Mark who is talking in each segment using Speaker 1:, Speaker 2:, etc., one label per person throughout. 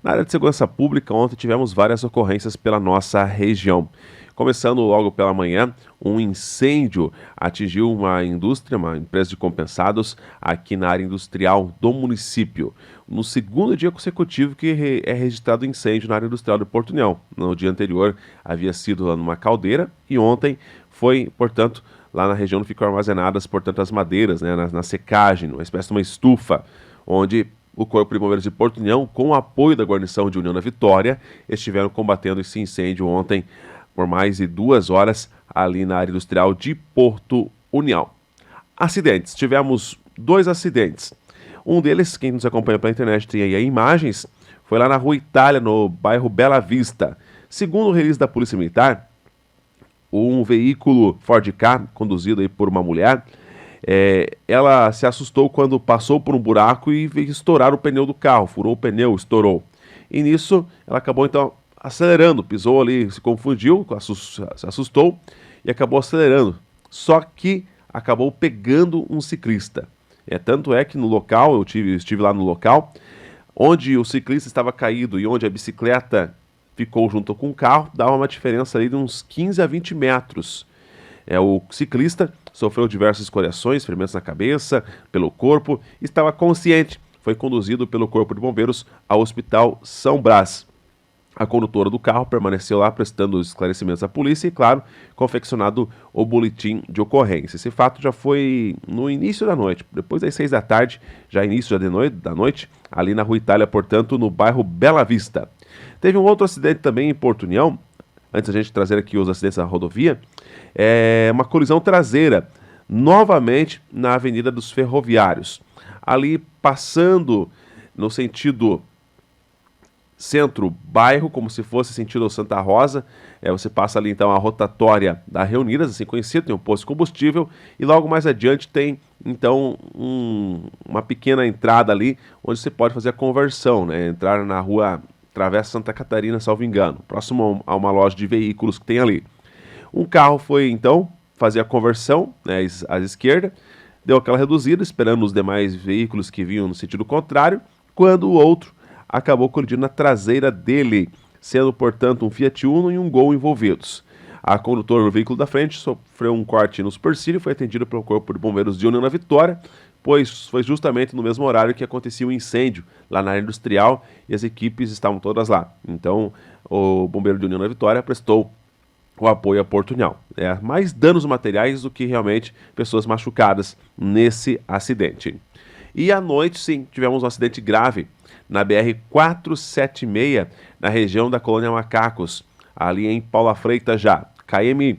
Speaker 1: Na área de segurança pública, ontem tivemos várias ocorrências pela nossa região. Começando logo pela manhã, um incêndio atingiu uma indústria, uma empresa de compensados, aqui na área industrial do município. No segundo dia consecutivo que é registrado incêndio na área industrial de Porto União. No dia anterior havia sido lá numa caldeira e ontem foi, portanto, lá na região ficam armazenadas, portanto, as madeiras, né, na secagem, uma espécie de uma estufa, onde o Corpo de Bombeiros de Porto União, com o apoio da guarnição de União da Vitória, estiveram combatendo esse incêndio ontem por mais de 2 horas ali na área industrial de Porto União. Acidentes. Tivemos 2 acidentes. Um deles, quem nos acompanha pela internet tem aí imagens, foi lá na Rua Itália, no bairro Bela Vista. Segundo o release da Polícia Militar, um veículo Ford Ka, conduzido aí por uma mulher, ela se assustou quando passou por um buraco e veio estourar o pneu do carro, furou o pneu, estourou. E nisso, ela acabou então acelerando, pisou ali, se confundiu, se assustou e acabou acelerando. Só que acabou pegando um ciclista. Tanto é que no local, estive lá no local, onde o ciclista estava caído e onde a bicicleta ficou junto com o carro, dava uma diferença ali de uns 15 a 20 metros. O ciclista sofreu diversas escoriações, ferimentos na cabeça, pelo corpo, estava consciente. Foi conduzido pelo Corpo de Bombeiros ao Hospital São Brás. A condutora do carro permaneceu lá prestando esclarecimentos à polícia e, claro, confeccionado o boletim de ocorrência. Esse fato já foi no início da noite, depois das 6 da tarde, já início da noite, ali na Rua Itália, portanto, no bairro Bela Vista. Teve um outro acidente também em Porto União, antes da gente trazer aqui os acidentes da rodovia, uma colisão traseira, novamente na Avenida dos Ferroviários. Ali passando no sentido centro-bairro, como se fosse sentido Santa Rosa, você passa ali então a rotatória da Reunidas, assim conhecido, tem um posto de combustível, e logo mais adiante tem então uma pequena entrada ali, onde você pode fazer a conversão, né? Entrar na rua Travessa Santa Catarina, salvo engano, próximo a uma loja de veículos que tem ali. Um carro foi então fazer a conversão, né, à esquerda, deu aquela reduzida, esperando os demais veículos que vinham no sentido contrário, quando o outro acabou colidindo na traseira dele, sendo, portanto, um Fiat Uno e um Gol envolvidos. A condutora do veículo da frente sofreu um corte no supercílio e foi atendida pelo Corpo de Bombeiros de União da Vitória, pois foi justamente no mesmo horário que acontecia o incêndio lá na área industrial e as equipes estavam todas lá. Então, o bombeiro de União da Vitória prestou o apoio a Porto União. Mais danos materiais do que realmente pessoas machucadas nesse acidente. E à noite, sim, tivemos um acidente grave na BR-476, na região da Colônia Macacos, ali em Paula Freitas já, KM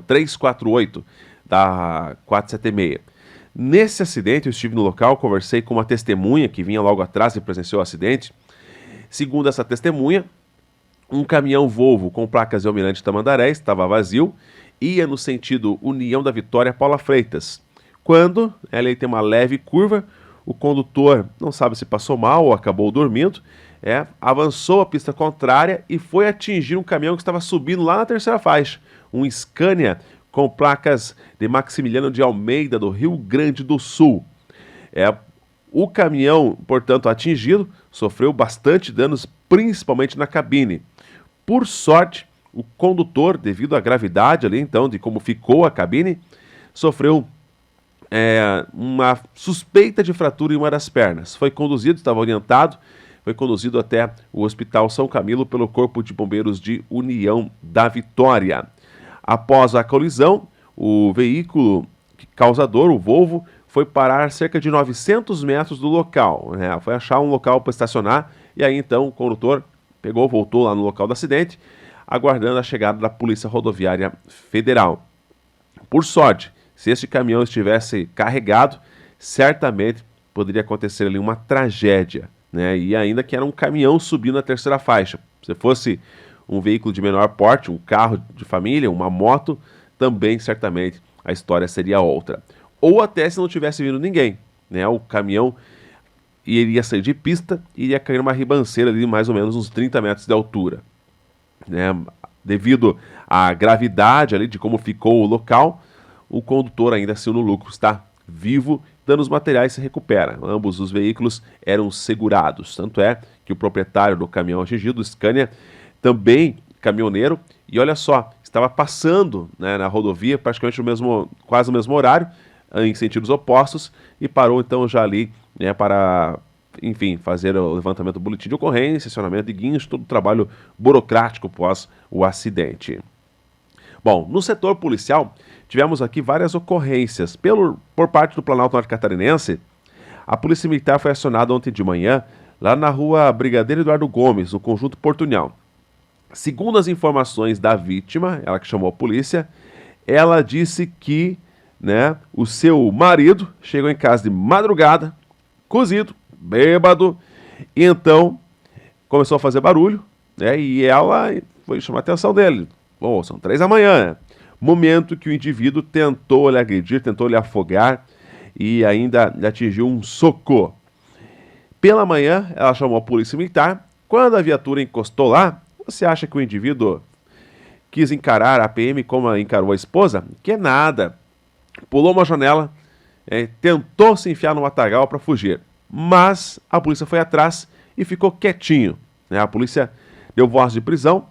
Speaker 1: 348 da 476. Nesse acidente, eu estive no local, conversei com uma testemunha que vinha logo atrás e presenciou o acidente. Segundo essa testemunha, um caminhão Volvo com placas de Almirante Tamandaré estava vazio, ia no sentido União da Vitória Paula Freitas. Quando ele tem uma leve curva, o condutor não sabe se passou mal ou acabou dormindo, avançou a pista contrária e foi atingir um caminhão que estava subindo lá na terceira faixa, um Scania com placas de Maximiliano de Almeida, do Rio Grande do Sul. O caminhão, portanto, atingido, sofreu bastante danos, principalmente na cabine. Por sorte, o condutor, devido à gravidade ali, então, de como ficou a cabine, sofreu uma suspeita de fratura em uma das pernas. Foi conduzido, estava orientado, foi conduzido até o Hospital São Camilo pelo Corpo de Bombeiros de União da Vitória. Após a colisão, o veículo causador, o Volvo, foi parar cerca de 900 metros do local. Foi achar um local para estacionar e aí então o condutor voltou lá no local do acidente, aguardando a chegada da Polícia Rodoviária Federal. Por sorte, se este caminhão estivesse carregado, certamente poderia acontecer ali uma tragédia, né? E ainda que era um caminhão subindo na terceira faixa. Se fosse um veículo de menor porte, um carro de família, uma moto, também certamente a história seria outra. Ou até se não tivesse vindo ninguém, né? O caminhão iria sair de pista e iria cair numa ribanceira ali de mais ou menos uns 30 metros de altura, né? Devido à gravidade ali de como ficou o local, o condutor ainda saiu no lucro, está vivo, danos materiais se recuperam. Ambos os veículos eram segurados. Tanto é que o proprietário do caminhão atingido, Scania, também caminhoneiro, e olha só, estava passando, né, na rodovia praticamente quase no mesmo horário, em sentidos opostos, e parou então já ali, né, para, enfim, fazer o levantamento do boletim de ocorrência, acionamento de guincho, todo o trabalho burocrático após o acidente. Bom, no setor policial, tivemos aqui várias ocorrências. Por parte do Planalto Norte Catarinense, a Polícia Militar foi acionada ontem de manhã, lá na rua Brigadeiro Eduardo Gomes, no Conjunto Portunhal. Segundo as informações da vítima, ela que chamou a polícia, ela disse que, né, o seu marido chegou em casa de madrugada, cozido, bêbado, e então começou a fazer barulho, né, e ela foi chamar a atenção dele. Bom, são 3 da manhã, né? Momento que o indivíduo tentou lhe agredir, tentou lhe afogar e ainda lhe atingiu um soco. Pela manhã, ela chamou a polícia militar. Quando a viatura encostou lá, você acha que o indivíduo quis encarar a PM como encarou a esposa? Que nada. Pulou uma janela, tentou se enfiar no matagal para fugir. Mas a polícia foi atrás e ficou quietinho, né? A polícia deu voz de prisão,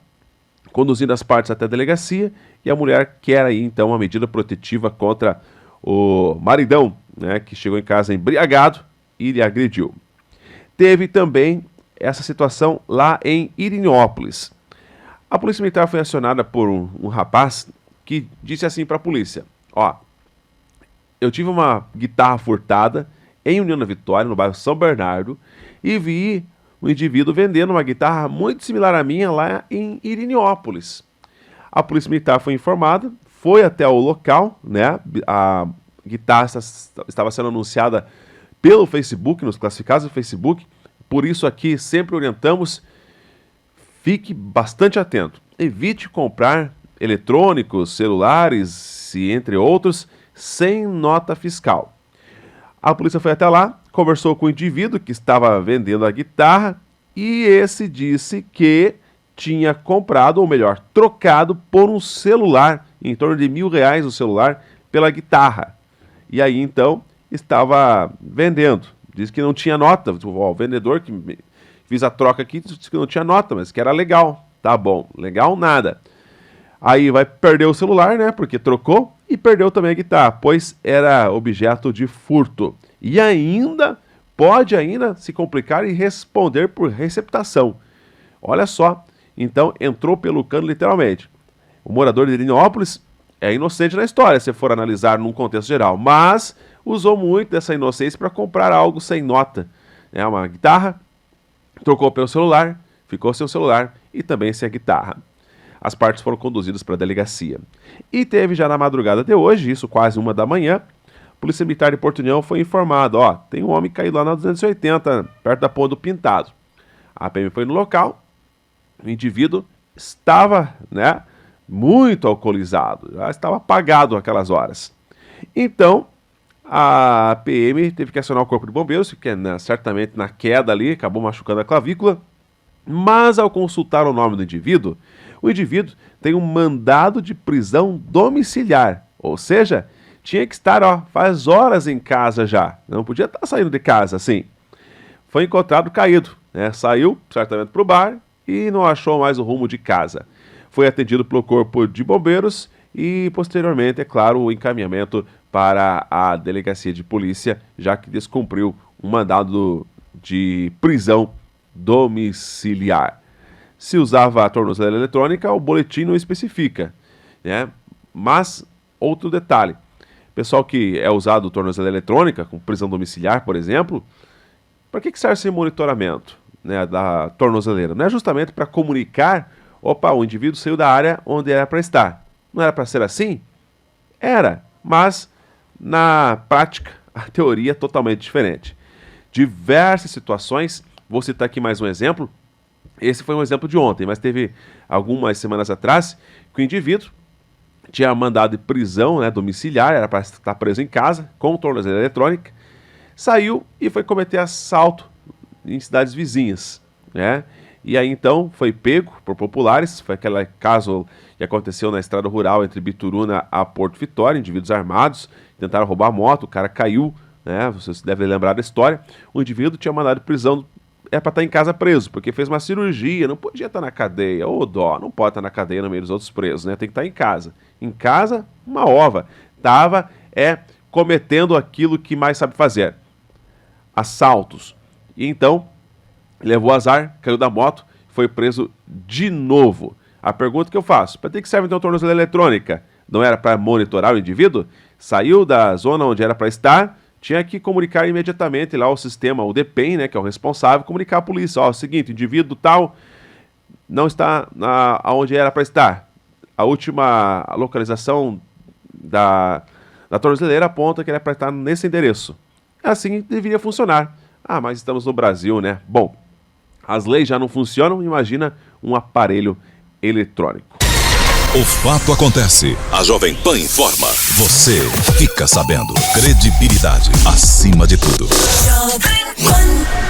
Speaker 1: conduzindo as partes até a delegacia, e a mulher quer aí então uma medida protetiva contra o maridão, né, que chegou em casa embriagado e lhe agrediu. Teve também essa situação lá em Irinópolis. A polícia militar foi acionada por um rapaz que disse assim para a polícia: ó, eu tive uma guitarra furtada em União da Vitória, no bairro São Bernardo, e vi um indivíduo vendendo uma guitarra muito similar à minha lá em Irinópolis. A polícia militar foi informada, foi até o local, né? A guitarra estava sendo anunciada pelo Facebook, nos classificados do Facebook. Por isso aqui sempre orientamos, fique bastante atento. Evite comprar eletrônicos, celulares e entre outros, sem nota fiscal. A polícia foi até lá, conversou com o indivíduo que estava vendendo a guitarra e esse disse que tinha comprado, ou melhor, trocado por um celular, em torno de R$1.000 o celular, pela guitarra. E aí então estava vendendo. Disse que não tinha nota. O vendedor que fiz a troca aqui disse que não tinha nota, mas que era legal. Tá bom, legal nada. Aí vai perder o celular, né? Porque trocou, e perdeu também a guitarra, pois era objeto de furto. E ainda pode se complicar e responder por receptação. Olha só, então entrou pelo cano literalmente. O morador de Irinópolis é inocente na história, se for analisar num contexto geral, mas usou muito dessa inocência para comprar algo sem nota. É uma guitarra, trocou pelo celular, ficou sem o celular e também sem a guitarra. As partes foram conduzidas para a delegacia. E teve já na madrugada de hoje, isso quase 1 da manhã, a Polícia Militar de Porto União foi informada, ó, tem um homem caído lá na 280, perto da Ponte do Pintado. A PM foi no local, o indivíduo estava, né, muito alcoolizado, já estava apagado aquelas horas. Então, a PM teve que acionar o Corpo de Bombeiros, que certamente na queda ali, acabou machucando a clavícula, mas ao consultar o nome do indivíduo, o indivíduo tem um mandado de prisão domiciliar, ou seja, tinha que estar, faz horas em casa já, não podia estar saindo de casa assim. Foi encontrado caído, né? Saiu certamente para o bar e não achou mais o rumo de casa. Foi atendido pelo Corpo de Bombeiros e posteriormente, é claro, o encaminhamento para a delegacia de polícia, já que descumpriu um mandado de prisão domiciliar. Se usava a tornozeleira eletrônica, o boletim não especifica, né? Mas, outro detalhe, pessoal que é usado tornozeleira eletrônica, com prisão domiciliar, por exemplo, para que serve esse monitoramento, né, da tornozeleira? Não é justamente para comunicar, opa, o indivíduo saiu da área onde era para estar. Não era para ser assim? Era, mas na prática a teoria é totalmente diferente. Diversas situações, vou citar aqui mais um exemplo. Esse foi um exemplo de ontem, mas teve algumas semanas atrás que o indivíduo tinha mandado de prisão, né, domiciliar, era para estar preso em casa, com tornozeleira eletrônica, saiu e foi cometer assalto em cidades vizinhas, né? E aí então foi pego por populares, foi aquele caso que aconteceu na estrada rural entre Bituruna a Porto Vitória, indivíduos armados tentaram roubar a moto, o cara caiu né? Você se deve lembrar da história. O indivíduo tinha mandado de prisão, para estar em casa preso, porque fez uma cirurgia, não podia estar na cadeia. Ô dó, não pode estar na cadeia no meio dos outros presos, né? Tem que estar em casa. Em casa, uma ova. Estava cometendo aquilo que mais sabe fazer: assaltos. E então, levou azar, caiu da moto, foi preso de novo. A pergunta que eu faço: para que serve então a tornozeleira eletrônica? Não era para monitorar o indivíduo? Saiu da zona onde era para estar, tinha que comunicar imediatamente lá ao sistema, o DPEM, né, que é o responsável, comunicar à polícia: ó, é o seguinte, indivíduo tal não está onde era para estar. A última localização da tornozeleira aponta que ele é para estar nesse endereço. Assim deveria funcionar. Ah, mas estamos no Brasil, né? Bom, as leis já não funcionam, imagina um aparelho eletrônico.
Speaker 2: O fato acontece. A Jovem Pan informa. Você fica sabendo. Credibilidade acima de tudo. Jovem Pan.